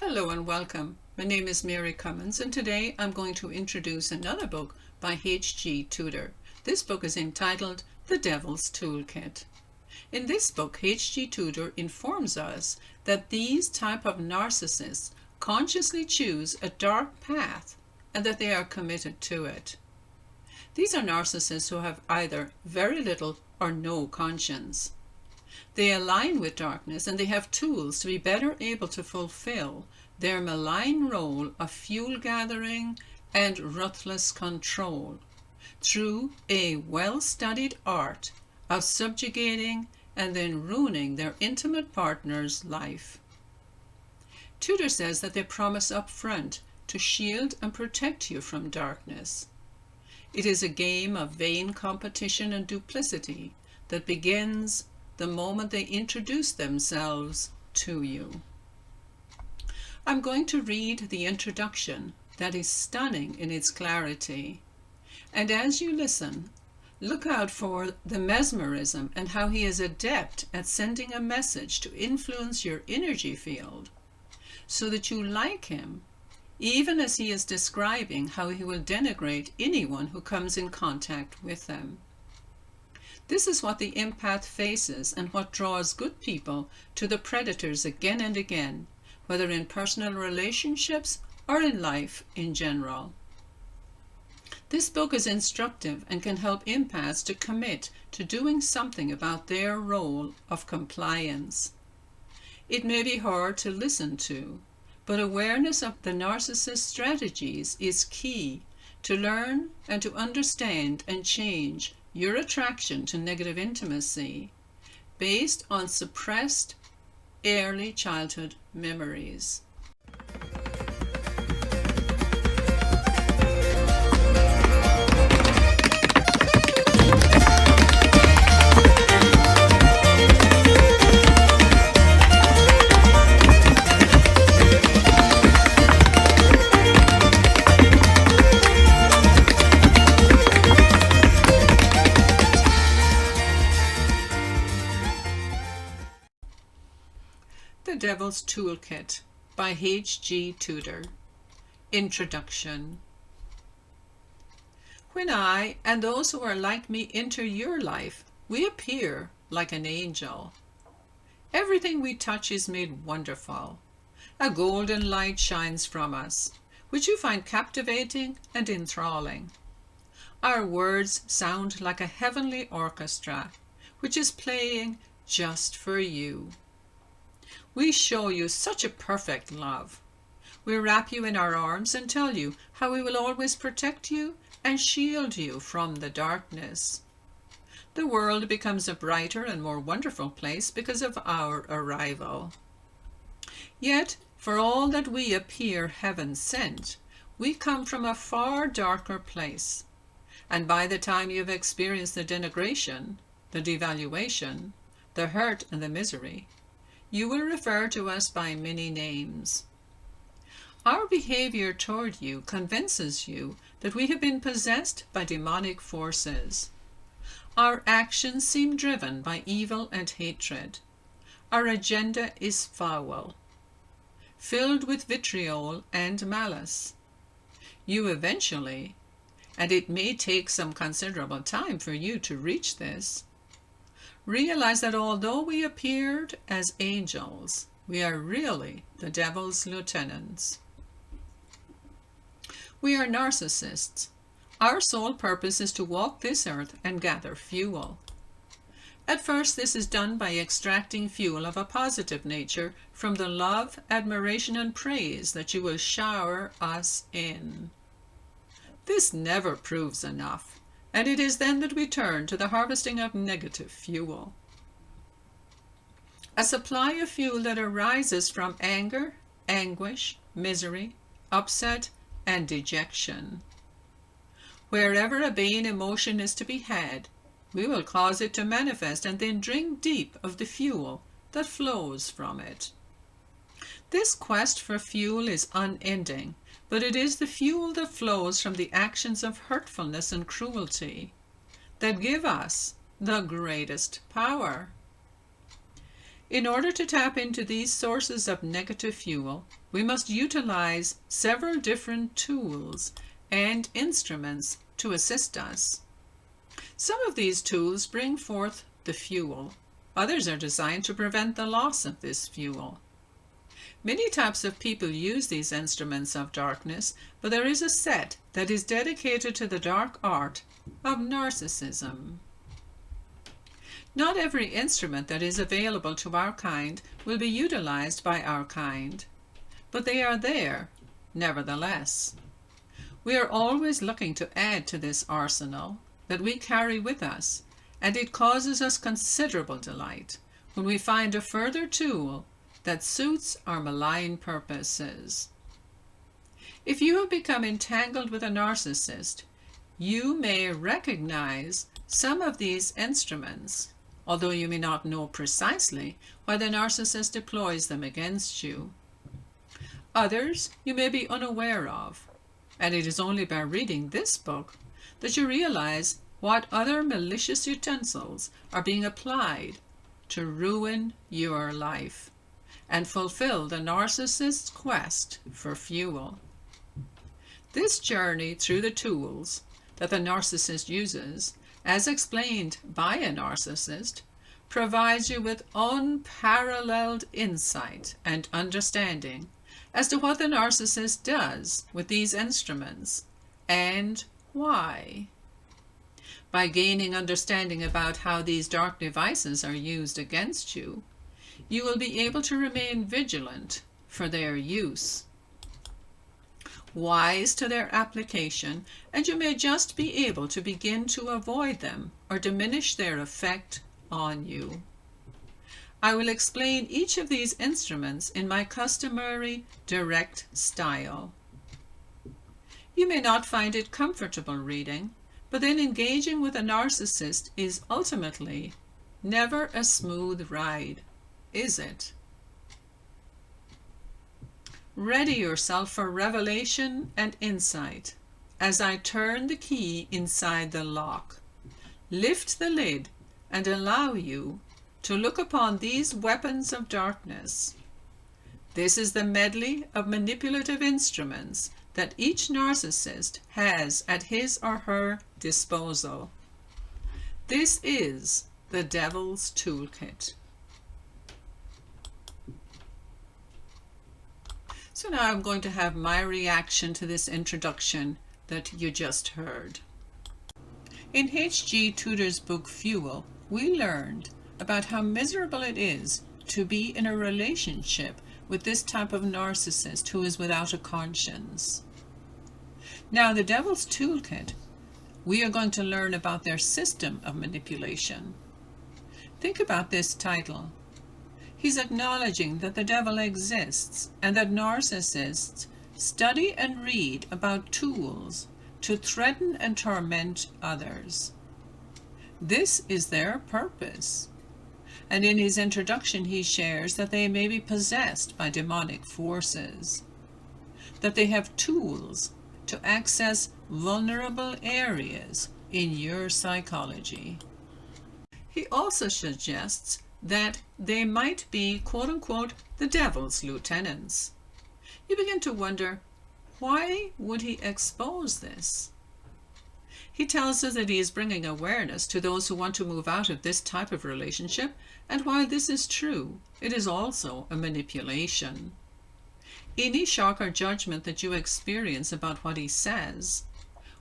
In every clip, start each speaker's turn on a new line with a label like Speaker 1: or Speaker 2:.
Speaker 1: Hello and welcome. My name is Mary Cummins and today I'm going to introduce another book by H.G. Tudor. This book is entitled The Devil's Toolkit. In this book, H.G. Tudor informs us that these type of narcissists consciously choose a dark path and that they are committed to it. These are narcissists who have either very little or no conscience. They align with darkness and they have tools to be better able to fulfill their malign role of fuel gathering and ruthless control through a well-studied art of subjugating and then ruining their intimate partner's life. Tudor says that they promise up front to shield and protect you from darkness. It is a game of vain competition and duplicity that begins the moment they introduce themselves to you. I'm going to read the introduction that is stunning in its clarity. And as you listen, look out for the mesmerism and how he is adept at sending a message to influence your energy field so that you like him, even as he is describing how he will denigrate anyone who comes in contact with them. This is what the empath faces and what draws good people to the predators again and again, whether in personal relationships or in life in general. This book is instructive and can help empaths to commit to doing something about their role of compliance. It may be hard to listen to, but awareness of the narcissist strategies is key to learn and to understand and change your attraction to negative intimacy based on suppressed early childhood memories. The Devil's Toolkit by H.G. Tudor. Introduction. When I and those who are like me enter your life, we appear like an angel. Everything we touch is made wonderful. A golden light shines from us, which you find captivating and enthralling. Our words sound like a heavenly orchestra, which is playing just for you. We show you such a perfect love. We wrap you in our arms and tell you how we will always protect you and shield you from the darkness. The world becomes a brighter and more wonderful place because of our arrival. Yet, for all that we appear heaven-sent, we come from a far darker place. And by the time you have experienced the denigration, the devaluation, the hurt and the misery, you will refer to us by many names. Our behavior toward you convinces you that we have been possessed by demonic forces. Our actions seem driven by evil and hatred. Our agenda is foul, filled with vitriol and malice. You eventually, and it may take some considerable time for you to reach this, realize that although we appeared as angels, we are really the devil's lieutenants. We are narcissists. Our sole purpose is to walk this earth and gather fuel. At first, this is done by extracting fuel of a positive nature from the love, admiration, and praise that you will shower us in. This never proves enough. And it is then that we turn to the harvesting of negative fuel. A supply of fuel that arises from anger, anguish, misery, upset, and dejection. Wherever a vain emotion is to be had, we will cause it to manifest and then drink deep of the fuel that flows from it. This quest for fuel is unending, but it is the fuel that flows from the actions of hurtfulness and cruelty that give us the greatest power. In order to tap into these sources of negative fuel, we must utilize several different tools and instruments to assist us. Some of these tools bring forth the fuel. Others are designed to prevent the loss of this fuel. Many types of people use these instruments of darkness, but there is a set that is dedicated to the dark art of narcissism. Not every instrument that is available to our kind will be utilized by our kind, but they are there nevertheless. We are always looking to add to this arsenal that we carry with us, and it causes us considerable delight when we find a further tool that suits our malign purposes. If you have become entangled with a narcissist, you may recognize some of these instruments, although you may not know precisely why the narcissist deploys them against you. Others you may be unaware of, and it is only by reading this book that you realize what other malicious utensils are being applied to ruin your life and fulfill the narcissist's quest for fuel. This journey through the tools that the narcissist uses, as explained by a narcissist, provides you with unparalleled insight and understanding as to what the narcissist does with these instruments and why. By gaining understanding about how these dark devices are used against you, you will be able to remain vigilant for their use, wise to their application, and you may just be able to begin to avoid them or diminish their effect on you. I will explain each of these instruments in my customary direct style. You may not find it comfortable reading, but then engaging with a narcissist is ultimately never a smooth ride, is it? Ready yourself for revelation and insight as I turn the key inside the lock, lift the lid, and allow you to look upon these weapons of darkness. This is the medley of manipulative instruments that each narcissist has at his or her disposal. This is the Devil's Toolkit. So now I'm going to have my reaction to this introduction that you just heard. In H.G. Tudor's book Fuel, we learned about how miserable it is to be in a relationship with this type of narcissist who is without a conscience. Now, the Devil's Toolkit, we are going to learn about their system of manipulation. Think about this title. He's acknowledging that the devil exists and that narcissists study and read about tools to threaten and torment others. This is their purpose. And in his introduction, he shares that they may be possessed by demonic forces, that they have tools to access vulnerable areas in your psychology. He also suggests that they might be, quote-unquote, the devil's lieutenants. You begin to wonder, why would he expose this? He tells us that he is bringing awareness to those who want to move out of this type of relationship, and while this is true, it is also a manipulation. Any shock or judgment that you experience about what he says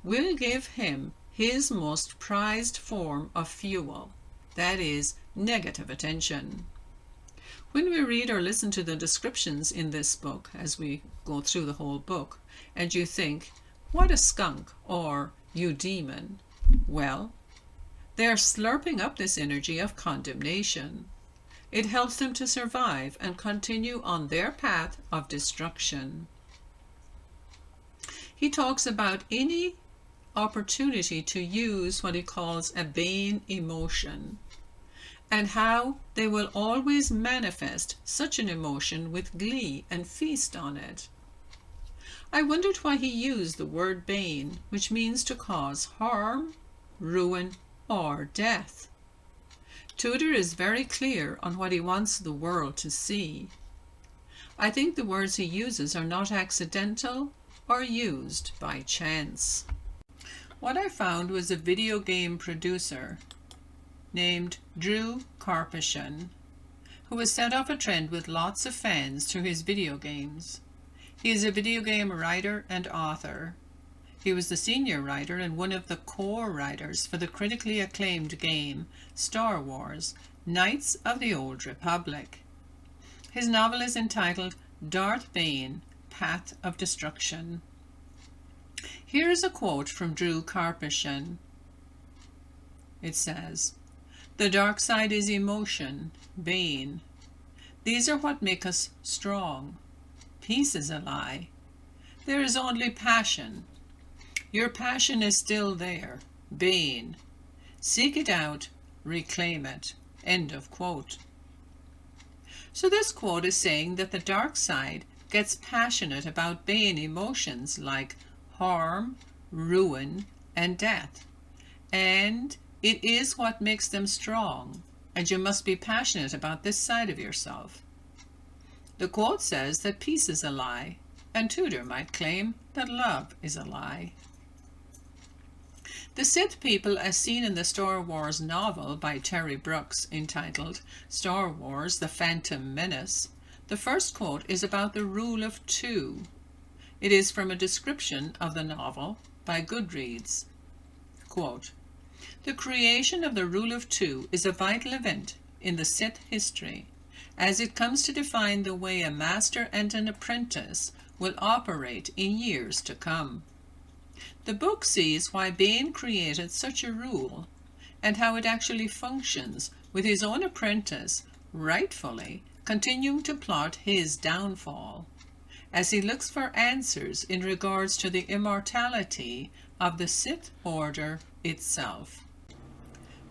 Speaker 1: will give him his most prized form of fuel, that is, negative attention. When we read or listen to the descriptions in this book as we go through the whole book, and you think, what a skunk, or you demon, well, they are slurping up this energy of condemnation. It helps them to survive and continue on their path of destruction. He talks about any opportunity to use what he calls a vain emotion, and how they will always manifest such an emotion with glee and feast on it. I wondered why he used the word bane, which means to cause harm, ruin, or death. Tudor is very clear on what he wants the world to see. I think the words he uses are not accidental or used by chance. What I found was a video game producer named Drew Karpyshyn, who has set off a trend with lots of fans through his video games. He is a video game writer and author. He was the senior writer and one of the core writers for the critically acclaimed game Star Wars: Knights of the Old Republic. His novel is entitled Darth Bane: Path of Destruction. Here is a quote from Drew Karpyshyn. It says, "The dark side is emotion, Bane. These are what make us strong. Peace is a lie. There is only passion. Your passion is still there, Bane. Seek it out, reclaim it." End of quote. So this quote is saying that the dark side gets passionate about Bane emotions like harm, ruin, and death. And it is what makes them strong, and you must be passionate about this side of yourself. The quote says that peace is a lie, and Tudor might claim that love is a lie. The Sith people, as seen in the Star Wars novel by Terry Brooks entitled Star Wars: The Phantom Menace, the first quote is about the rule of two. It is from a description of the novel by Goodreads. Quote, "The creation of the rule of two is a vital event in the Sith history, as it comes to define the way a master and an apprentice will operate in years to come. The book sees why Bane created such a rule and how it actually functions, with his own apprentice rightfully continuing to plot his downfall, as he looks for answers in regards to the immortality of the Sith Order itself."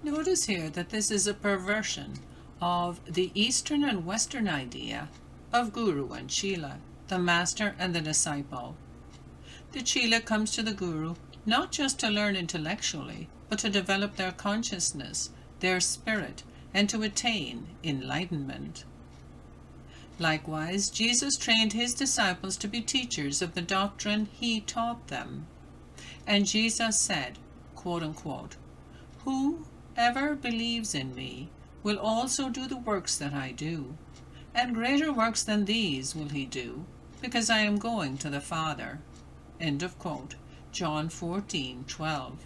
Speaker 1: Notice here that this is a perversion of the Eastern and Western idea of Guru and Chela, the master and the disciple. The Chela comes to the Guru not just to learn intellectually, but to develop their consciousness, their spirit, and to attain enlightenment. Likewise, Jesus trained his disciples to be teachers of the doctrine he taught them. And Jesus said, quote unquote, "Whoever believes in me will also do the works that I do, and greater works than these will he do, because I am going to the Father." End of quote. John 14:12.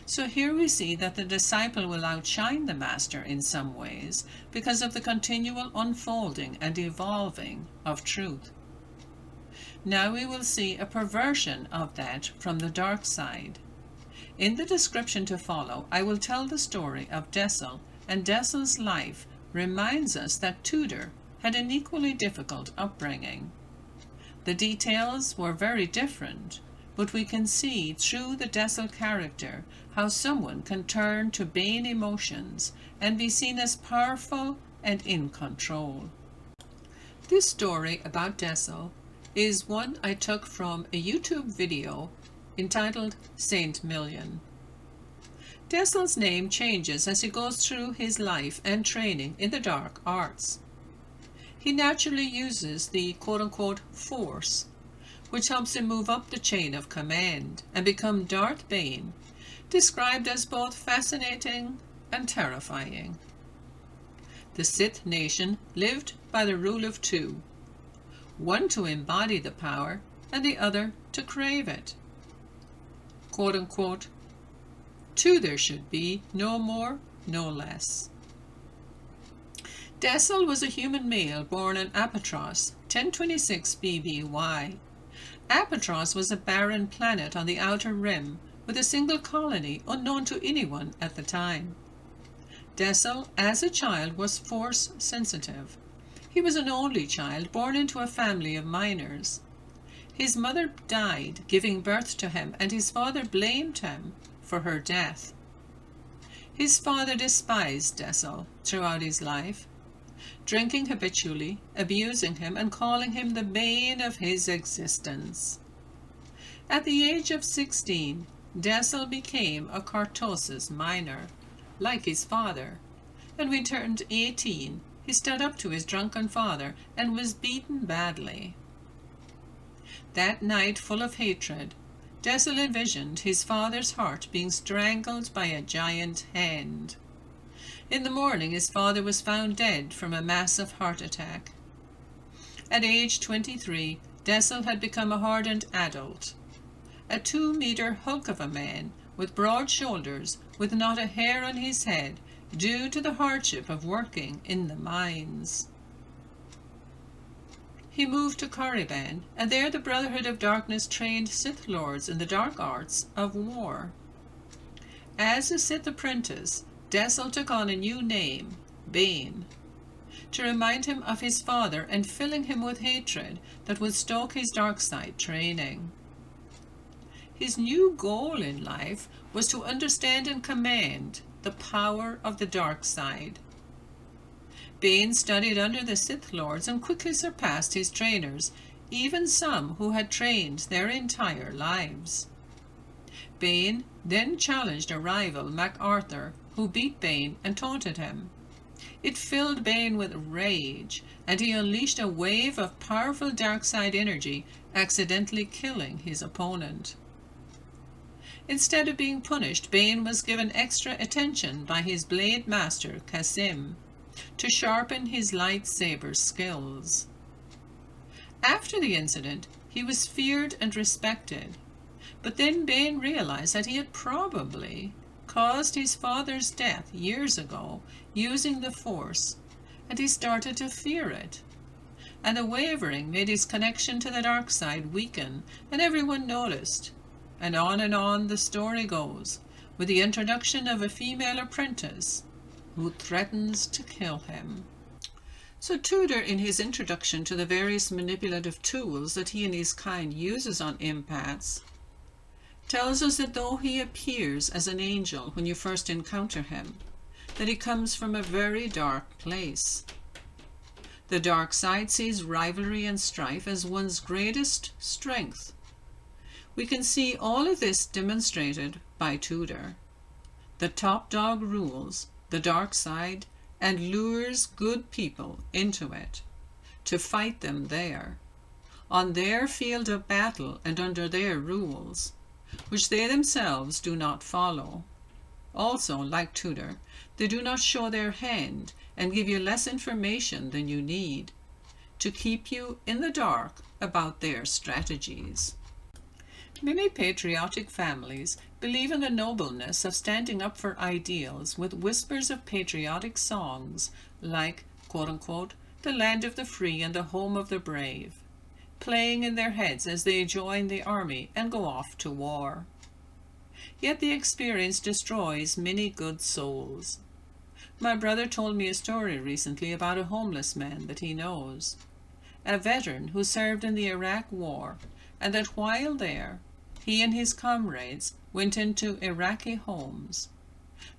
Speaker 1: So here we see that the disciple will outshine the master in some ways because of the continual unfolding and evolving of truth. Now we will see a perversion of that from the dark side. In the description to follow, I will tell the story of Dessel, and Dessel's life reminds us that Tudor had an equally difficult upbringing. The details were very different, but we can see through the Dessel character how someone can turn to Bane emotions and be seen as powerful and in control. This story about Dessel is one I took from a YouTube video entitled Saint Million. Dessel's name changes as he goes through his life and training in the dark arts. He naturally uses the quote-unquote force, which helps him move up the chain of command and become Darth Bane, described as both fascinating and terrifying. The Sith nation lived by the rule of two, one to embody the power and the other to crave it. Quote-unquote, "Two there should be, no more, no less." Dessel was a human male born in Apatros, 1026 BBY. Apatros was a barren planet on the outer rim, with a single colony unknown to anyone at the time. Dessel, as a child, was force sensitive. He was an only child born into a family of miners. His mother died giving birth to him, and his father blamed him for her death. His father despised Dessel throughout his life, drinking habitually, abusing him, and calling him the bane of his existence. At the age of 16, Dessel became a Cartosis miner, like his father, and when he turned 18, he stood up to his drunken father and was beaten badly. That night, full of hatred, Dessel envisioned his father's heart being strangled by a giant hand. In the morning, his father was found dead from a massive heart attack. At age 23, Dessel had become a hardened adult, a 2-meter hulk of a man with broad shoulders, with not a hair on his head, due to the hardship of working in the mines. He moved to Korriban, and there the Brotherhood of Darkness trained Sith Lords in the dark arts of war. As a Sith apprentice, Dessel took on a new name, Bane, to remind him of his father and filling him with hatred that would stoke his dark side training. His new goal in life was to understand and command the power of the dark side. Bane studied under the Sith Lords and quickly surpassed his trainers, even some who had trained their entire lives. Bane then challenged a rival, MacArthur, who beat Bane and taunted him. It filled Bane with rage, and he unleashed a wave of powerful dark side energy, accidentally killing his opponent. Instead of being punished, Bane was given extra attention by his blade master, Kasim, to sharpen his lightsaber skills. After the incident, he was feared and respected, but then Bane realized that he had probably caused his father's death years ago using the Force, and he started to fear it. And the wavering made his connection to the dark side weaken, and everyone noticed. And on the story goes, with the introduction of a female apprentice who threatens to kill him. So Tudor, in his introduction to the various manipulative tools that he and his kind uses on empaths, tells us that though he appears as an angel when you first encounter him, that he comes from a very dark place. The dark side sees rivalry and strife as one's greatest strength. We can see all of this demonstrated by Tudor. The top dog rules the dark side and lures good people into it, to fight them there, on their field of battle and under their rules, which they themselves do not follow. Also, like Tudor, they do not show their hand and give you less information than you need, to keep you in the dark about their strategies. Many patriotic families believe in the nobleness of standing up for ideals with whispers of patriotic songs like, quote-unquote, the land of the free and the home of the brave, playing in their heads as they join the army and go off to war. Yet the experience destroys many good souls. My brother told me a story recently about a homeless man that he knows, a veteran who served in the Iraq War, and that while there, he and his comrades went into Iraqi homes.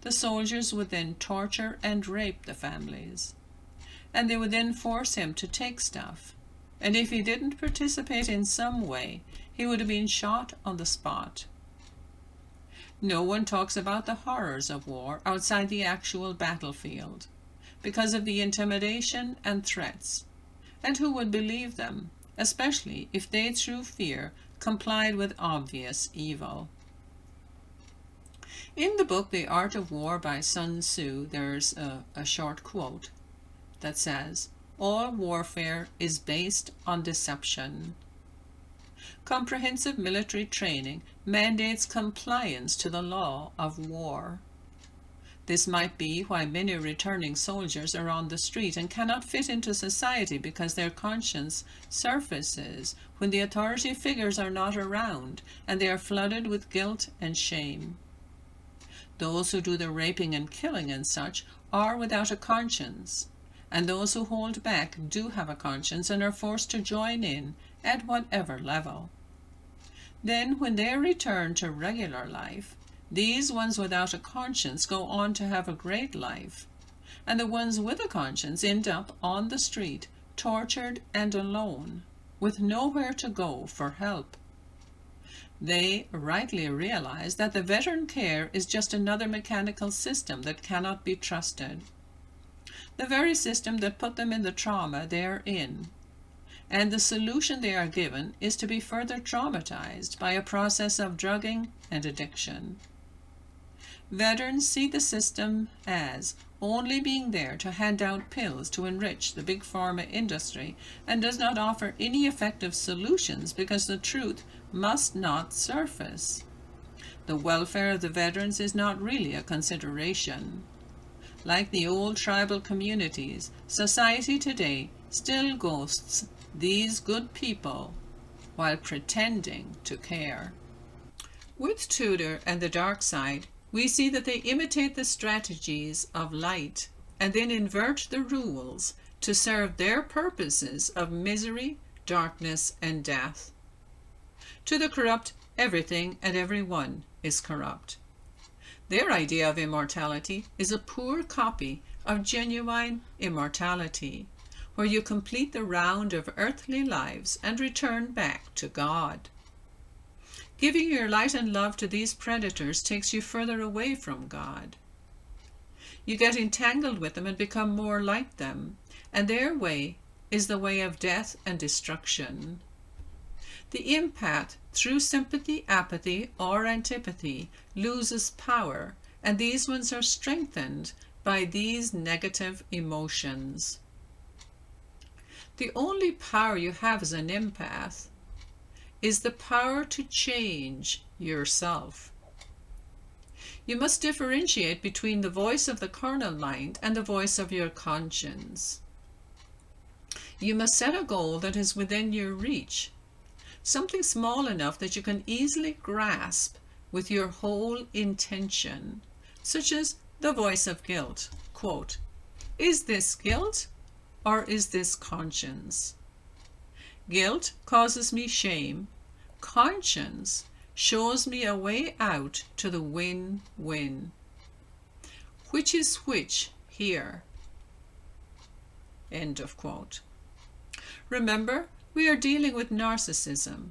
Speaker 1: The soldiers would then torture and rape the families, and they would then force him to take stuff, and if he didn't participate in some way, he would have been shot on the spot. No one talks about the horrors of war outside the actual battlefield, because of the intimidation and threats, and who would believe them, especially if they through fear complied with obvious evil. In the book The Art of War by Sun Tzu, there's a short quote that says, "All warfare is based on deception." Comprehensive military training mandates compliance to the law of war. This might be why many returning soldiers are on the street and cannot fit into society, because their conscience surfaces when the authority figures are not around and they are flooded with guilt and shame. Those who do the raping and killing and such are without a conscience, and those who hold back do have a conscience and are forced to join in at whatever level. Then, when they return to regular life, these ones without a conscience go on to have a great life, and the ones with a conscience end up on the street, tortured and alone, with nowhere to go for help. They rightly realize that the veteran care is just another mechanical system that cannot be trusted. the very system that put them in the trauma they are in. And the solution they are given is to be further traumatized by a process of drugging and addiction. Veterans see the system as only being there to hand out pills to enrich the big pharma industry and does not offer any effective solutions because the truth must not surface. The welfare of the veterans is not really a consideration. Like the old tribal communities, society today still ghosts these good people while pretending to care. With Tudor and the dark side, we see that they imitate the strategies of light and then invert the rules to serve their purposes of misery, darkness, and death. To the corrupt, everything and everyone is corrupt. Their idea of immortality is a poor copy of genuine immortality, where you complete the round of earthly lives and return back to God. Giving your light and love to these predators takes you further away from God. You get entangled with them and become more like them, and their way is the way of death and destruction. The empath, through sympathy, apathy, or antipathy, loses power, and these ones are strengthened by these negative emotions. The only power you have as an empath is the power to change yourself. You must differentiate between the voice of the carnal mind and the voice of your conscience. You must set a goal that is within your reach, something small enough that you can easily grasp with your whole intention, such as the voice of guilt. Quote, "Is this guilt or is this conscience? Guilt causes me shame. Conscience shows me a way out to the win-win. Which is which here?" End of quote. Remember, we are dealing with narcissism.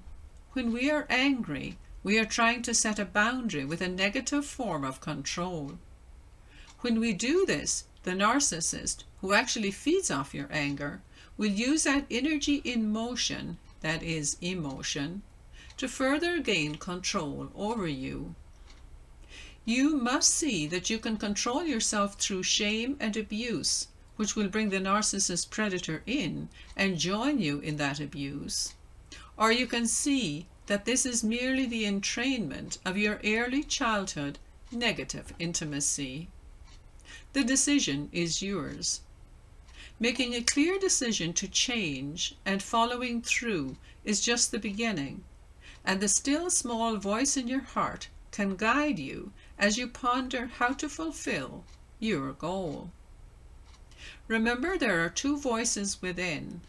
Speaker 1: When we are angry, we are trying to set a boundary with a negative form of control. When we do this, the narcissist, who actually feeds off your anger, will use that energy in motion, that is emotion, to further gain control over you. You must see that you can control yourself through shame and abuse, which will bring the narcissist predator in and join you in that abuse. Or you can see that this is merely the entrainment of your early childhood negative intimacy. The decision is yours. Making a clear decision to change and following through is just the beginning, and the still small voice in your heart can guide you as you ponder how to fulfill your goal. Remember, there are two voices within.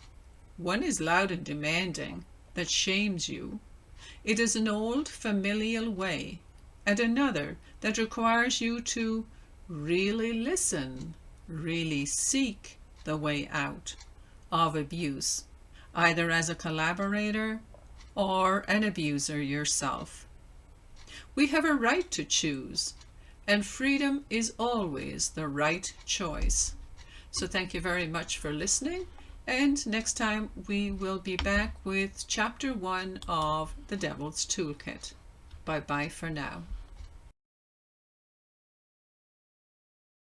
Speaker 1: One is loud and demanding, that shames you. It is an old familial way, and another that requires you to really listen, really seek the way out of abuse, either as a collaborator or an abuser yourself. We have a right to choose, and freedom is always the right choice. So thank you very much for listening, and next time we will be back with Chapter 1 of The Devil's Toolkit. Bye-bye for now.